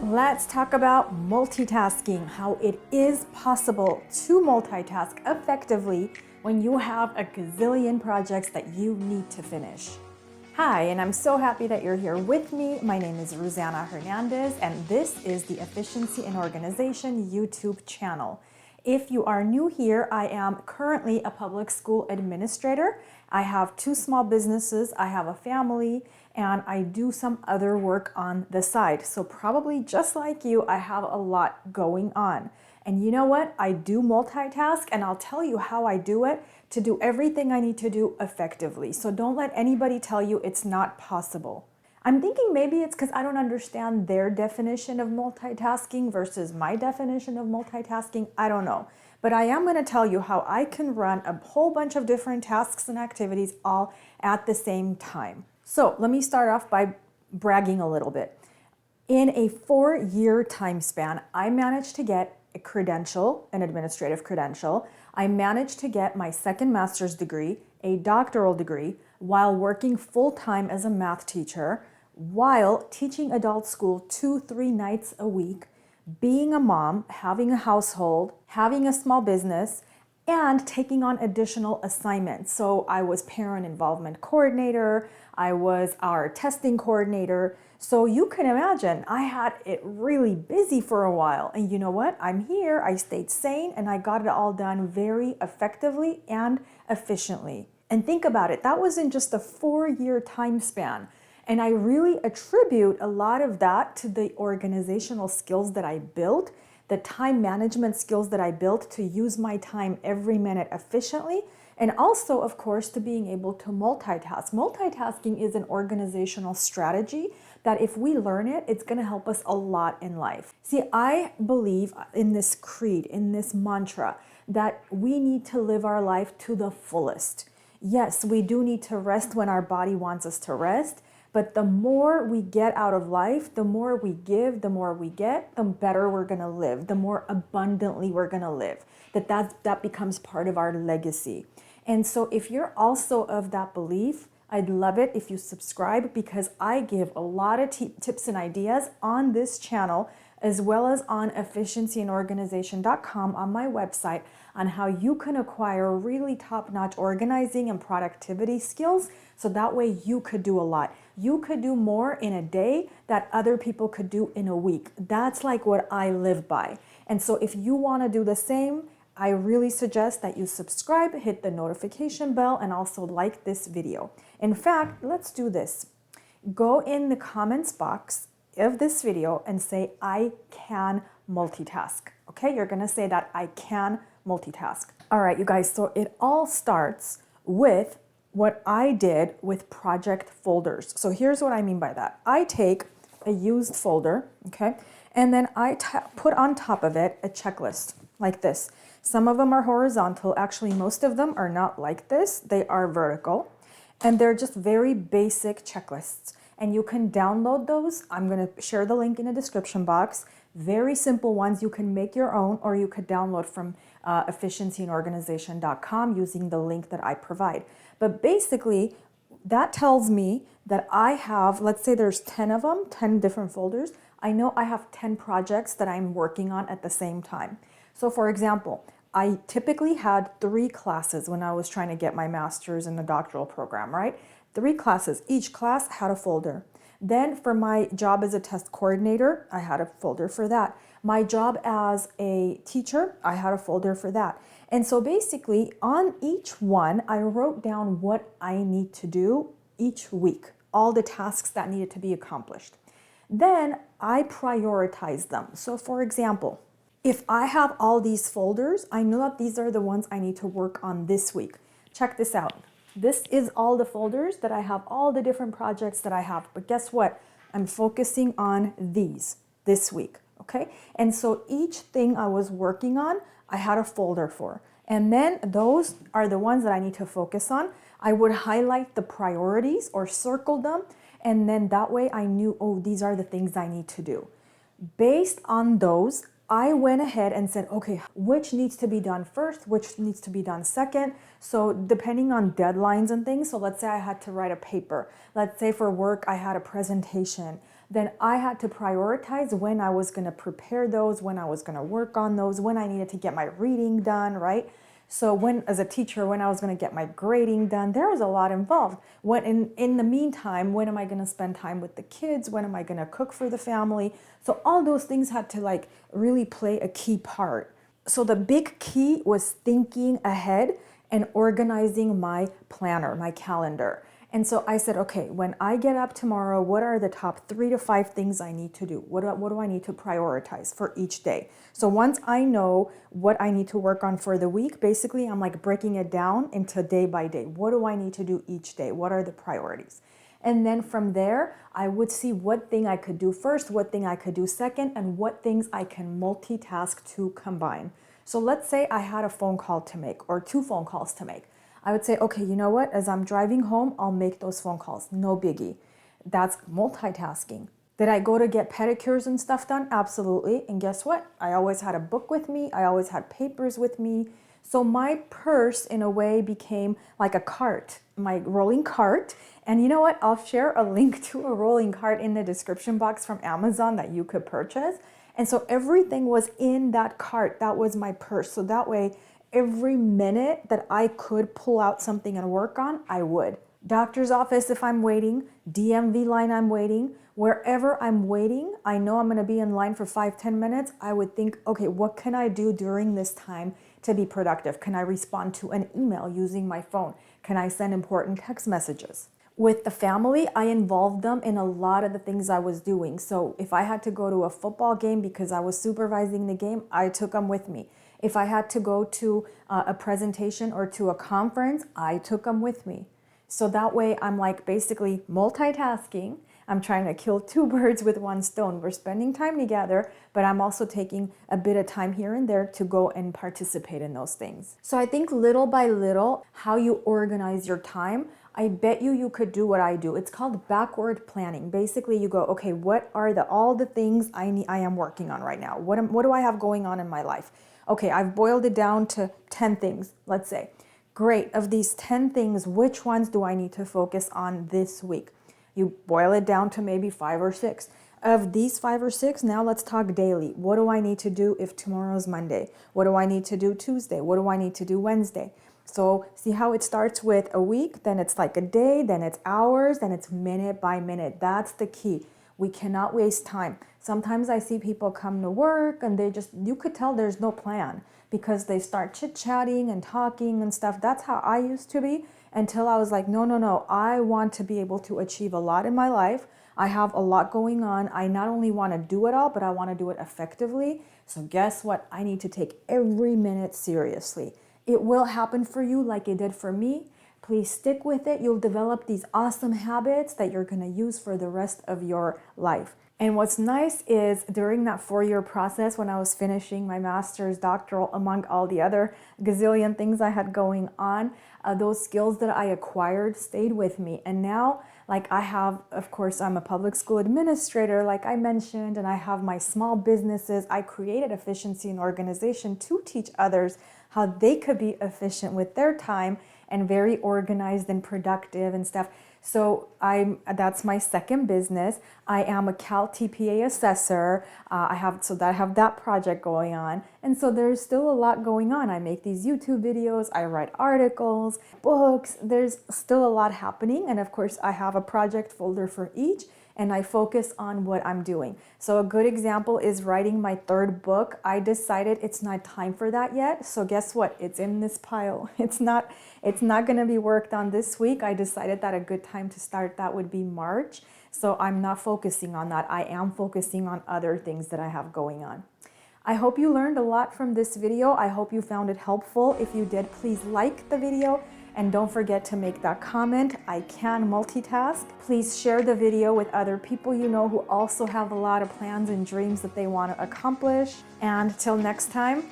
Let's talk about multitasking, how it is possible to multitask effectively when you have a gazillion projects that you need to finish. Hi, and I'm so happy that you're here with me. My name is Ruzanna Hernandez, and this is the Efficiency in Organization YouTube channel. If you are new here, I am currently a public school administrator. I have 2 small businesses, I have a family, and I do some other work on the side. So probably just like you, I have a lot going on. And you know what? I do multitask, and I'll tell you how I do it to do everything I need to do effectively. So don't let anybody tell you it's not possible. I'm thinking maybe it's because I don't understand their definition of multitasking versus my definition of multitasking. I don't know. But I am going to tell you how I can run a whole bunch of different tasks and activities all at the same time. So let me start off by bragging a little bit. In a 4-year time span, I managed to get a credential, an administrative credential. I managed to get my second master's degree, a doctoral degree, while working full-time as a math teacher, while teaching adult school 2-3 nights a week, being a mom, having a household, having a small business, and taking on additional assignments. So I was parent involvement coordinator, I was our testing coordinator. So you can imagine I had it really busy for a while. And you know what? I'm here, I stayed sane, and I got it all done very effectively and efficiently. And think about it, that was in just a 4-year time span. And I really attribute a lot of that to the organizational skills that I built, the time management skills that I built to use my time every minute efficiently, and also, of course, to being able to multitask. Multitasking is an organizational strategy that if we learn it, it's going to help us a lot in life. See, I believe in this creed, in this mantra, that we need to live our life to the fullest. Yes, we do need to rest when our body wants us to rest, but the more we get out of life, the more we give, the more we get, the better we're going to live, the more abundantly we're going to live. That becomes part of our legacy. And so if you're also of that belief, I'd love it if you subscribe, because I give a lot of tips and ideas on this channel, as well as on efficiencyandorganization.com on my website, on how you can acquire really top-notch organizing and productivity skills, so that way you could do a lot. You could do more in a day that other people could do in a week. That's like what I live by. And so if you want to do the same, I really suggest that you subscribe, hit the notification bell, and also like this video. In fact, let's do this. Go in the comments box of this video and say, I can multitask. Okay, you're gonna say that I can multitask. All right, you guys, so it all starts with what I did with project folders. So here's what I mean by that. I take a used folder, okay, and then I put on top of it a checklist like this. Some of them are horizontal. Actually, most of them are not like this. They are vertical, and they're just very basic checklists. And you can download those. I'm going to share the link in the description box. Very simple ones. You can make your own, or you could download from efficiencyandorganization.com using the link that I provide. But basically, that tells me that I have, let's say there's 10 of them, 10 different folders. I know I have 10 projects that I'm working on at the same time. So for example, I typically had 3 classes when I was trying to get my master's in the doctoral program, right? 3 classes. Each class had a folder. Then for my job as a test coordinator, I had a folder for that. My job as a teacher, I had a folder for that. And so basically on each one, I wrote down what I need to do each week, all the tasks that needed to be accomplished. Then I prioritized them. So for example, if I have all these folders, I know that these are the ones I need to work on this week. Check this out. This is all the folders that I have, all the different projects that I have. But guess what? I'm focusing on these this week, okay? And so each thing I was working on, I had a folder for. And then those are the ones that I need to focus on. I would highlight the priorities or circle them. And then that way I knew, oh, these are the things I need to do. Based on those, I went ahead and said, okay, which needs to be done first, which needs to be done second. So depending on deadlines and things, so let's say I had to write a paper. Let's say for work, I had a presentation. then I had to prioritize when I was going to prepare those, when I was going to work on those, when I needed to get my reading done, right? So when, as a teacher, when I was going to get my grading done, there was a lot involved. When in the meantime, when am I going to spend time with the kids? When am I going to cook for the family? So all those things had to like really play a key part. So the big key was thinking ahead and organizing my planner, my calendar. And so I said, okay, when I get up tomorrow, what are the top 3 to 5 things I need to do? What do I need to prioritize for each day? So once I know what I need to work on for the week, basically I'm like breaking it down into day by day. What do I need to do each day? What are the priorities? And then from there, I would see what thing I could do first, what thing I could do second, and what things I can multitask to combine. So let's say I had a phone call to make or 2 phone calls to make. I would say, okay, you know what? As I'm driving home, I'll make those phone calls. No biggie. That's multitasking. Did I go to get pedicures and stuff done? Absolutely. And guess what? I always had a book with me. I always had papers with me. So my purse, in a way, became like a cart, my rolling cart. And you know what? I'll share a link to a rolling cart in the description box from Amazon that you could purchase. And so everything was in that cart. That was my purse. So that way, every minute that I could pull out something and work on, I would. Doctor's office if I'm waiting, DMV line I'm waiting, wherever I'm waiting, I know I'm going to be in line for 5-10 minutes. I would think, okay, what can I do during this time to be productive? Can I respond to an email using my phone? Can I send important text messages? With the family, I involved them in a lot of the things I was doing. So if I had to go to a football game because I was supervising the game, I took them with me. If I had to go to a presentation or to a conference, I took them with me. So that way I'm like basically multitasking. I'm trying to kill 2 birds with 1 stone. We're spending time together, but I'm also taking a bit of time here and there to go and participate in those things. So I think little by little, how you organize your time, I bet you could do what I do. It's called backward planning. Basically, you go, okay, what are all the things I am working on right now? What do I have going on in my life? Okay, I've boiled it down to 10 things, let's say. Great, of these 10 things, which ones do I need to focus on this week? You boil it down to maybe 5 or 6. Of these 5 or 6, now let's talk daily. What do I need to do if tomorrow's Monday? What do I need to do Tuesday? What do I need to do Wednesday? So see how it starts with a week, then it's like a day, then it's hours, then it's minute by minute. That's the key. We cannot waste time. Sometimes I see people come to work and you could tell there's no plan because they start chit-chatting and talking and stuff. That's how I used to be until I was like, no. I want to be able to achieve a lot in my life. I have a lot going on. I not only want to do it all, but I want to do it effectively. So guess what? I need to take every minute seriously. It will happen for you like it did for me. Please stick with it. You'll develop these awesome habits that you're going to use for the rest of your life. And what's nice is during that 4-year process when I was finishing my master's, doctoral, among all the other gazillion things I had going on, those skills that I acquired stayed with me. And now, like I have, of course, I'm a public school administrator, like I mentioned, and I have my small businesses. I created efficiency and organization to teach others how they could be efficient with their time and very organized and productive and stuff. So that's my second business. I am a Cal TPA assessor. I have that project going on. And so there's still a lot going on. I make these YouTube videos, I write articles, books. There's still a lot happening. And of course, I have a project folder for each, and I focus on what I'm doing. So a good example is writing my 3rd book. I decided it's not time for that yet. So guess what? It's in this pile. It's not gonna be worked on this week. I decided that a good time to start that would be March. So I'm not focusing on that. I am focusing on other things that I have going on. I hope you learned a lot from this video. I hope you found it helpful. If you did, please like the video. And don't forget to make that comment, I can multitask. Please share the video with other people you know who also have a lot of plans and dreams that they want to accomplish. And till next time,